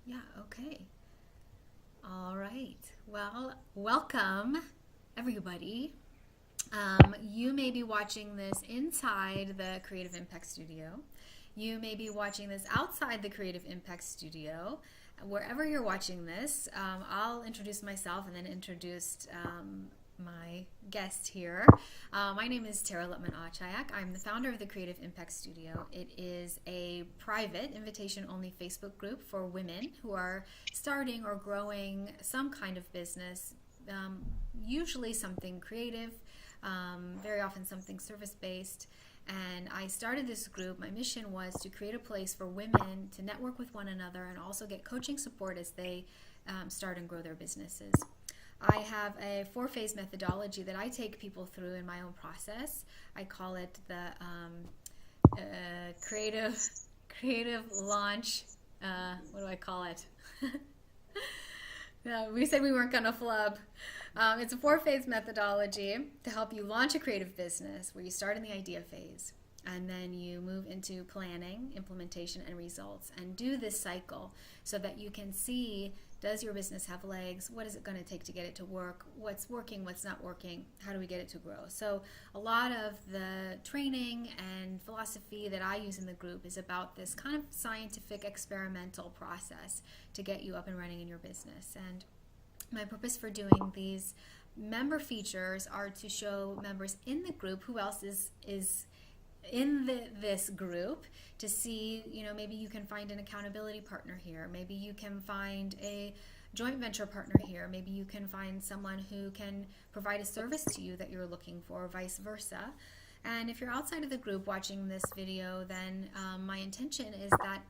Yeah, okay. All right. Well, welcome, everybody. You may be watching this inside the Creative Impact Studio. You may be watching this outside the Creative Impact Studio. Wherever you're watching this, I'll introduce myself and then introduce my guest here. My name is Tara Lutman-Achayak. I'm the founder of the Creative Impact Studio. It is a private, invitation-only Facebook group for women who are starting or growing some kind of business, usually something creative, very often something service-based. And I started this group. My mission was to create a place for women to network with one another and also get coaching support as they start and grow their businesses. I have a four-phase methodology that I take people through in my own process. I call it the creative launch. What do I call it? We said we weren't going to flub. It's a four-phase methodology to help you launch a creative business where you start in the idea phase and then you move into planning, implementation, and results, and do this cycle so that you can see, does your business have legs? What is it going to take to get it to work? What's working? What's not working? How do we get it to grow? So a lot of the training and philosophy that I use in the group is about this kind of scientific experimental process to get you up and running in your business. And my purpose for doing these member features are to show members in the group who else is in this group, to see, maybe you can find an accountability partner here. Maybe you can find a joint venture partner here. Maybe you can find someone who can provide a service to you that you're looking for, vice versa. And if you're outside of the group watching this video, then my intention is that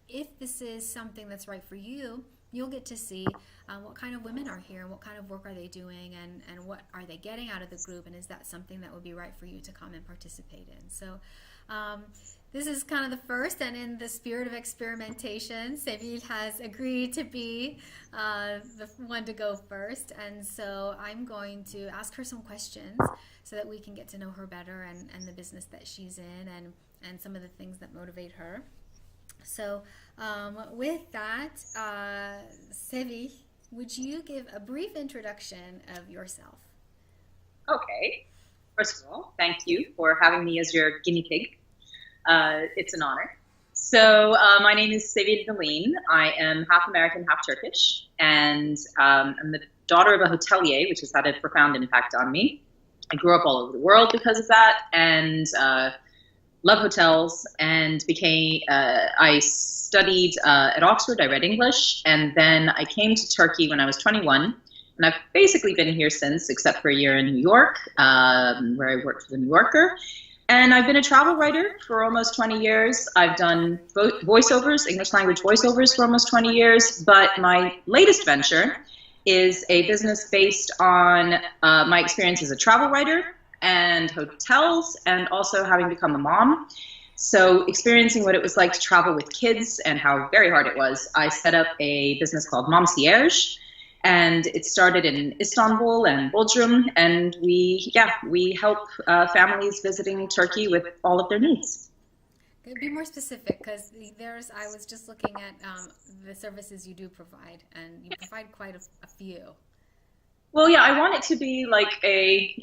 if this is something that's right for you, you'll get to see what kind of women are here and what kind of work are they doing, and what are they getting out of the group, and is that something that would be right for you to come and participate in. So this is kind of the first, and in the spirit of experimentation, Sevil has agreed to be the one to go first, and so I'm going to ask her some questions so that we can get to know her better, and the business that she's in, and some of the things that motivate her. So with that, Sevil, would you give a brief introduction of yourself? Okay. First of all, thank you for having me as your guinea pig. It's an honor. So my name is Sevil Delin. I am half American, half Turkish, and I'm the daughter of a hotelier, which has had a profound impact on me. I grew up all over the world because of that, and love hotels, and I studied at Oxford. I read English, and then I came to Turkey when I was 21, and I've basically been here since, except for a year in New York, where I worked for the New Yorker. And I've been a travel writer for almost 20 years. I've done voiceovers, English language voiceovers, for almost 20 years, but my latest venture is a business based on my experience as a travel writer and hotels, and also having become a mom. So experiencing what it was like to travel with kids and how very hard it was, I set up a business called Momcierge, and it started in Istanbul and Bodrum, and we help families visiting Turkey with all of their needs. Be more specific, because I was just looking at the services you do provide, and you provide quite a few. Well, yeah, I want it to be like a,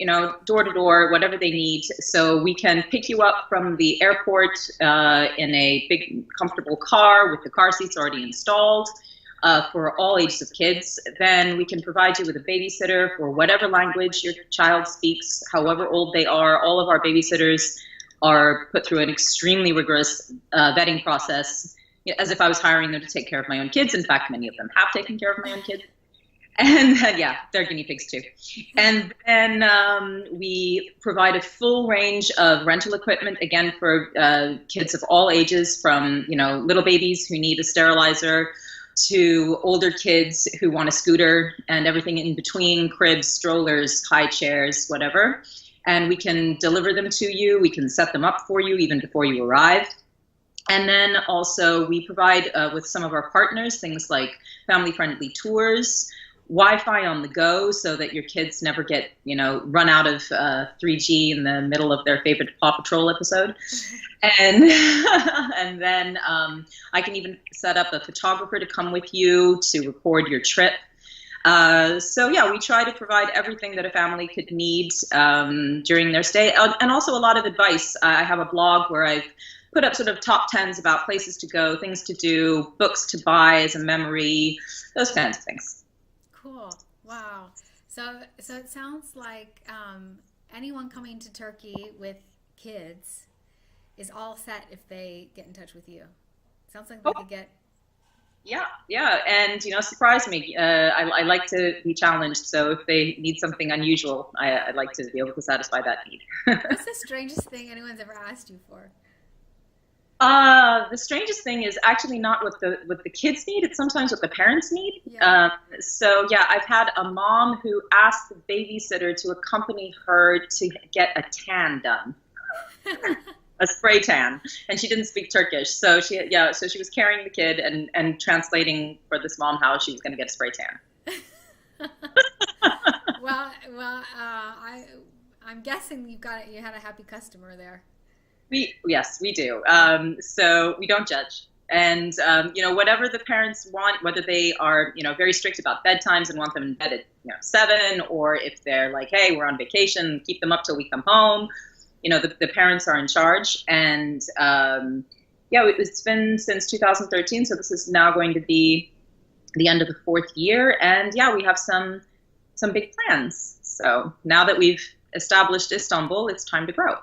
door to door, whatever they need. So we can pick you up from the airport in a big, comfortable car with the car seats already installed for all ages of kids. Then we can provide you with a babysitter for whatever language your child speaks, however old they are. All of our babysitters are put through an extremely rigorous vetting process, as if I was hiring them to take care of my own kids. In fact, many of them have taken care of my own kids. And yeah, they're guinea pigs too. And then we provide a full range of rental equipment, again, for kids of all ages, from little babies who need a sterilizer to older kids who want a scooter, and everything in between: cribs, strollers, high chairs, whatever. And we can deliver them to you. We can set them up for you even before you arrive. And then also we provide with some of our partners things like family-friendly tours, Wi-Fi on the go so that your kids never get, run out of 3G in the middle of their favorite Paw Patrol episode. And and then I can even set up a photographer to come with you to record your trip. So yeah, we try to provide everything that a family could need during their stay, and also a lot of advice. I have a blog where I've put up sort of top 10s about places to go, things to do, books to buy as a memory, those kinds of things. Cool. Wow. So it sounds like anyone coming to Turkey with kids is all set if they get in touch with you. Sounds like they could get. Yeah, and surprise me. I like to be challenged, so if they need something unusual, I'd like to be able to satisfy that need. What's the strangest thing anyone's ever asked you for? The strangest thing is actually not what the kids need. It's sometimes what the parents need. Yeah. So yeah, I've had a mom who asked the babysitter to accompany her to get a tan done. A spray tan, and she didn't speak Turkish, so she was carrying the kid and translating for this mom how she was going to get a spray tan. Well, I'm guessing you had a happy customer there. Yes, we do. So we don't judge, and whatever the parents want, whether they are very strict about bedtimes and want them in bed at 7, or if they're like, hey, we're on vacation, keep them up till we come home. The parents are in charge, and it's been since 2013, so this is now going to be the end of the 4th year, and we have some big plans. So now that we've established Istanbul, it's time to grow.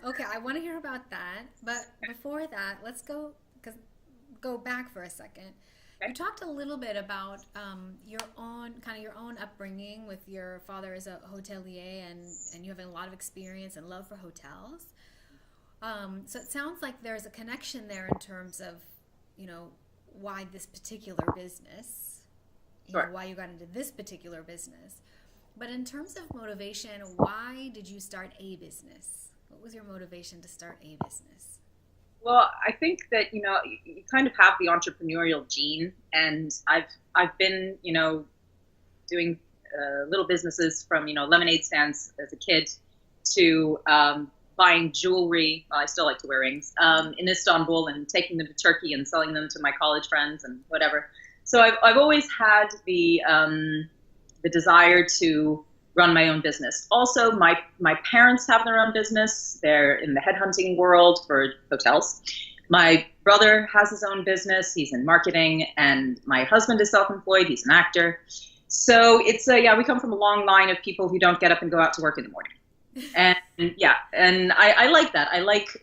Okay, I want to hear about that, but before that, let's go back for a second. Okay. You talked a little bit about your own upbringing with your father as a hotelier, and you having a lot of experience and love for hotels. So it sounds like there's a connection there in terms of, why this particular business, Sure. why you got into this particular business. But in terms of motivation, why did you start a business? What was your motivation to start a business? Well, I think that, you kind of have the entrepreneurial gene, and I've been, doing little businesses from, lemonade stands as a kid to buying jewelry. Well, I still like to wear rings in Istanbul, and taking them to Turkey and selling them to my college friends and whatever. So I've always had the desire to run my own business. Also, my parents have their own business. They're in the headhunting world for hotels. My brother has his own business. He's in marketing, and my husband is self-employed. He's an actor. So it's we come from a long line of people who don't get up and go out to work in the morning. And I like that. I like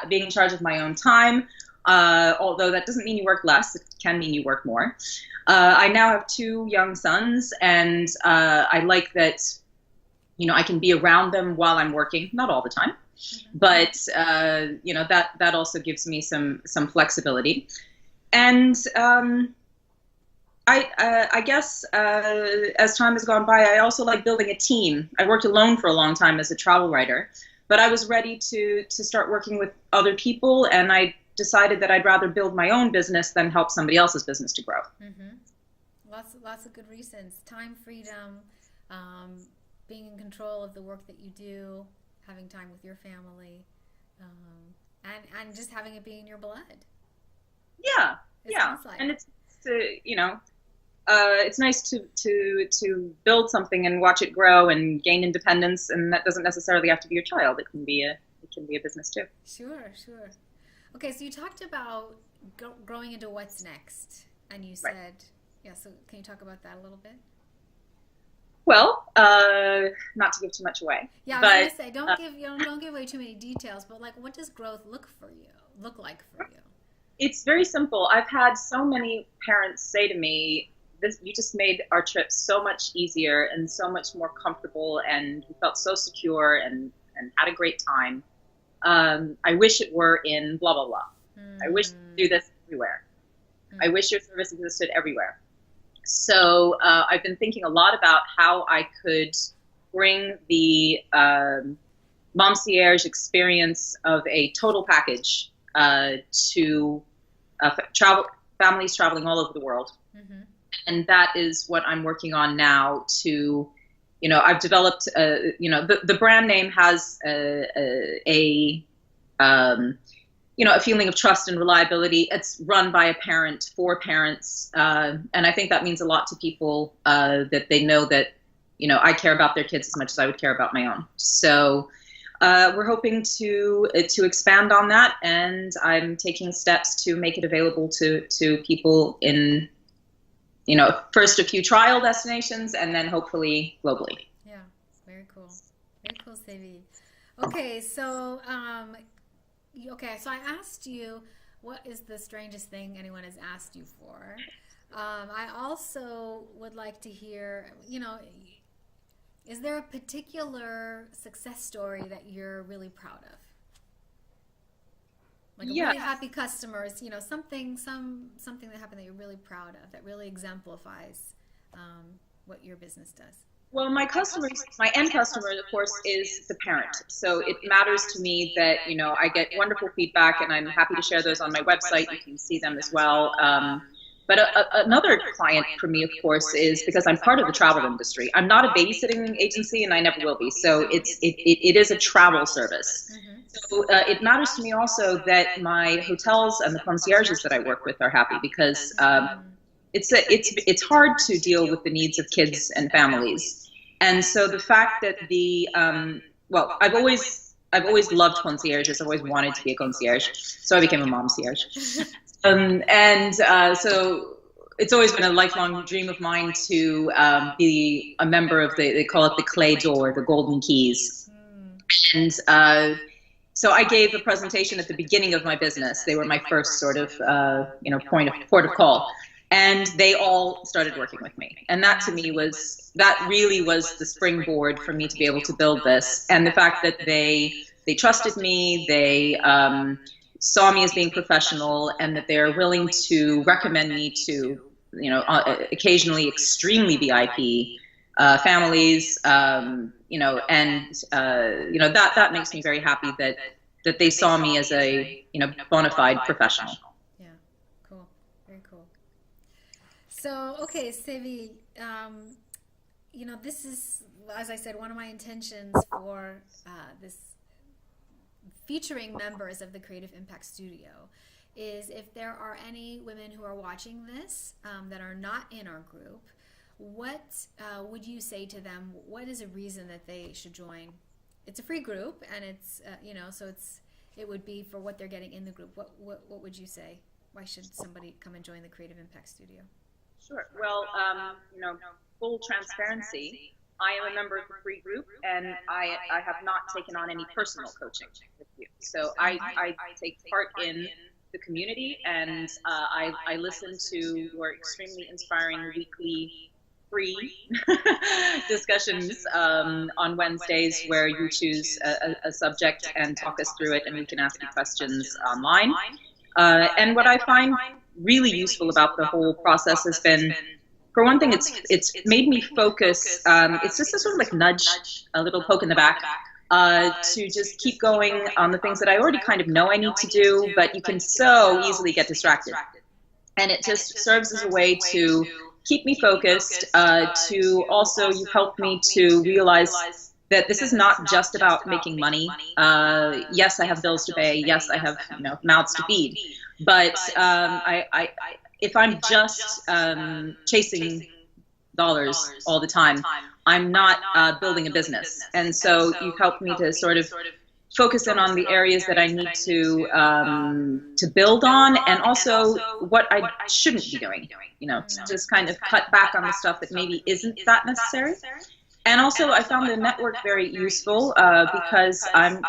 being in charge of my own time. Although that doesn't mean you work less. It can mean you work more. I now have 2 young sons, and I like that, I can be around them while I'm working, not all the time, but, that also gives me some flexibility. And I guess as time has gone by, I also like building a team. I worked alone for a long time as a travel writer, but I was ready to start working with other people, and I decided that I'd rather build my own business than help somebody else's business to grow. Mm-hmm. Lots of good reasons. Time freedom, being in control of the work that you do, having time with your family, and just having it be in your blood. Yeah, Like. And it's it's nice to build something and watch it grow and gain independence, and that doesn't necessarily have to be your child. It can be a business too. Sure. Okay, so you talked about growing into what's next, and you said, right. Yeah. So can you talk about that a little bit? Well, not to give too much away. Yeah, I was going to say, don't give away too many details. But like, what does growth look like for you? It's very simple. I've had so many parents say to me, "You just made our trip so much easier and so much more comfortable, and we felt so secure and had a great time. I wish it were in blah, blah, blah. I wish to do this everywhere. I wish your service existed everywhere." So I've been thinking a lot about how I could bring the Momcierge experience of a total package to families traveling all over the world. Mm-hmm. And that is what I'm working on now to, I've developed, the brand name has a feeling of trust and reliability. It's run by a parent for parents. And I think that means a lot to people, that they know that, I care about their kids as much as I would care about my own. So we're hoping to expand on that, and I'm taking steps to make it available to people in, first a few trial destinations and then hopefully globally. Yeah, very cool. Very cool, Sevil. Okay, so so I asked you, what is the strangest thing anyone has asked you for? I also would like to hear, is there a particular success story that you're really proud of? Like a really happy customers, something that happened that you're really proud of, that really exemplifies what your business does. Well, my end customer, of course, is the parent. So it matters to me that, I get wonderful feedback, and I'm happy to share those on my website. You can see them as well. But another client for me, of course, is because I'm part of the travel industry. I'm not a babysitting agency, and I never will be. So it is a travel service. Mm-hmm. So it matters to me also that my hotels and the concierges that I work with are happy, because it's hard to deal with the needs of kids and families. And so the fact that I've always loved concierges. I've always wanted to be a concierge. So I became a momcierge. So it's always been a lifelong dream of mine to be a member of they call it the clay door, the golden keys. And so I gave a presentation at the beginning of my business. They were my first sort of, port of call. And they all started working with me. And that to me really was the springboard for me to be able to build this. And the fact that they trusted me, they saw me as being professional, and that they're willing to recommend me to, occasionally extremely VIP families, that makes me very happy that they saw me as a, bona fide professional. Yeah, cool, very cool. So, okay, Sevil, this is, as I said, one of my intentions for this featuring members of the Creative Impact Studio is if there are any women who are watching this that are not in our group, what would you say to them? What is a reason that they should join? It's a free group, and it's so it would be for what they're getting in the group. What would you say? Why should somebody come and join the Creative Impact Studio? Sure. Well, full transparency. I am a member of the free group, and I have not taken on any personal coaching with you. So I take part in the community, and I listen to your extremely inspiring weekly free discussions on Wednesdays, where you choose a subject and talk us through it, and we can ask you questions online. And what I find really useful about the whole process has been, for one thing, it's made me focus. It's just a sort of like nudge, a little poke in the back, to just keep going on the things that I already kind of know I need to do, but you can so easily get distracted. And it just serves as a way to keep me focused, to also, you helped me to realize that this is not just about making money. Yes, I have bills to pay. Yes, I have mouths to feed. But if I'm just chasing dollars all the time, I'm not building a business. And so you've helped me to sort of focus in on the areas that I need to build on, and also what I shouldn't be doing. Just kind of cut back on the stuff that maybe isn't that necessary. And also, I found the network very useful because I'm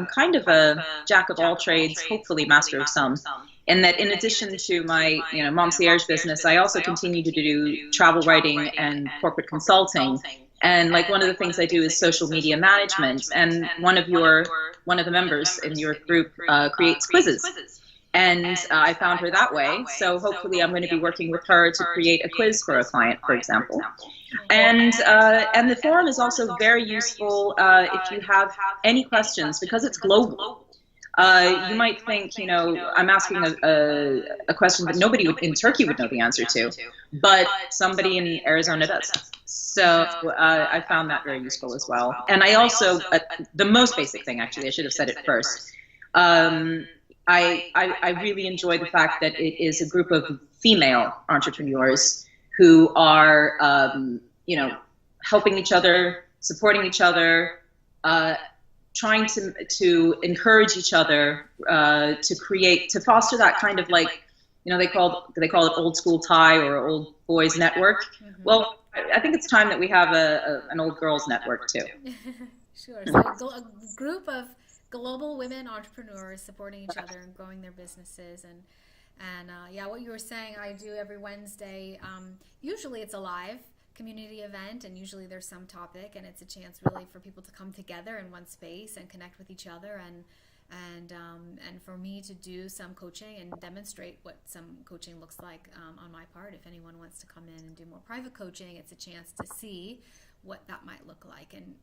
kind of a jack of all trades, hopefully master of some. And that in addition to my Momcierge business, I also continue to do travel writing and corporate consulting. And like one of the things I do is social media management. And one of the members in your group creates quizzes. And I found her that way. So hopefully I'm going to be working with her to create a quiz for a client, for example. And the forum is also very useful if you have any questions, because it's global. You might think, I'm asking a question that nobody in Turkey would know the answer to, but somebody in Arizona does. So I found that very useful as well. And I also, the most basic thing, actually, I should have said it first. I really enjoy the fact that it is a group of female entrepreneurs who are, helping each other, supporting each other, trying to encourage each other, to foster that kind of like, they call it old school tie or old boys network. Mm-hmm. Well, I think it's time that we have an old girls network too. Sure. So a group of global women entrepreneurs supporting each other and growing their businesses. And what you were saying, I do every Wednesday. Usually it's a live community event, and usually there's some topic, and it's a chance really for people to come together in one space and connect with each other, and for me to do some coaching and demonstrate what some coaching looks like on my part. If anyone wants to come in and do more private coaching, it's a chance to see what that might look like, and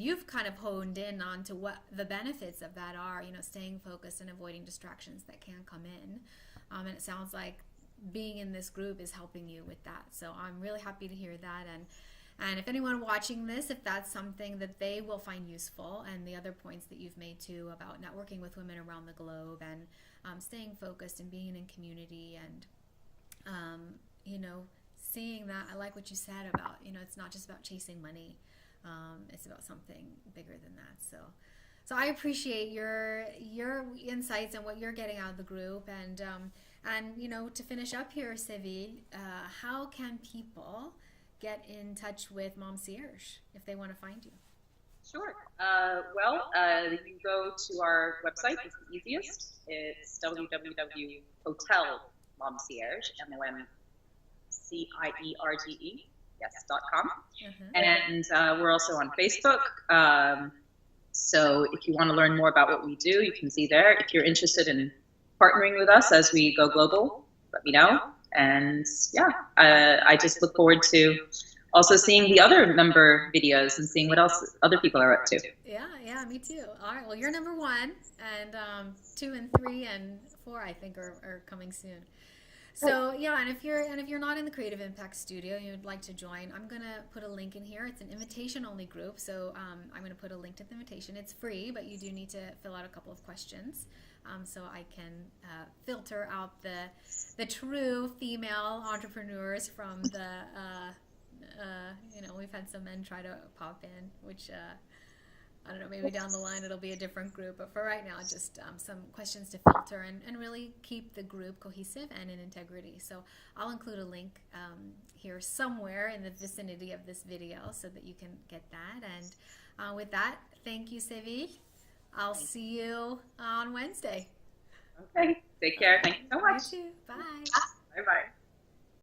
you've kind of honed in onto what the benefits of that are, staying focused and avoiding distractions that can come in, and it sounds like being in this group is helping you with that. So I'm really happy to hear that, and if anyone watching this, if that's something that they will find useful, and the other points that you've made too about networking with women around the globe, and staying focused and being in community, and seeing that, I like what you said about, it's not just about chasing money. It's about something bigger than that. So I appreciate your insights and what you're getting out of the group. And to finish up here, Sevil, how can people get in touch with Momcierge if they want to find you? Sure. You go to our website. It's the easiest. It's www.hotelmomcierge, MOMCIERGE, .com. Mm-hmm. And we're also on Facebook. So if you want to learn more about what we do, you can see there. If you're interested in partnering with us as we go global, let me know. And I just look forward to also seeing the other member videos and seeing what else other people are up to. Yeah, me too. All right, well, you're number 1, and 2 and 3 and 4, I think, are coming soon. So and if you're not in the Creative Impact Studio and you'd like to join, I'm gonna put a link in here. It's an invitation-only group, so I'm gonna put a link to the invitation. It's free, but you do need to fill out a couple of questions, so I can filter out the true female entrepreneurs from the we've had some men try to pop in, which I don't know, maybe down the line it'll be a different group, but for right now, just some questions to filter and really keep the group cohesive and in integrity. So I'll include a link here somewhere in the vicinity of this video so that you can get that. And with that, thank you, Sevil. I'll see you on Wednesday. Okay, take care. Thank you so much. You too. Bye. Bye-bye.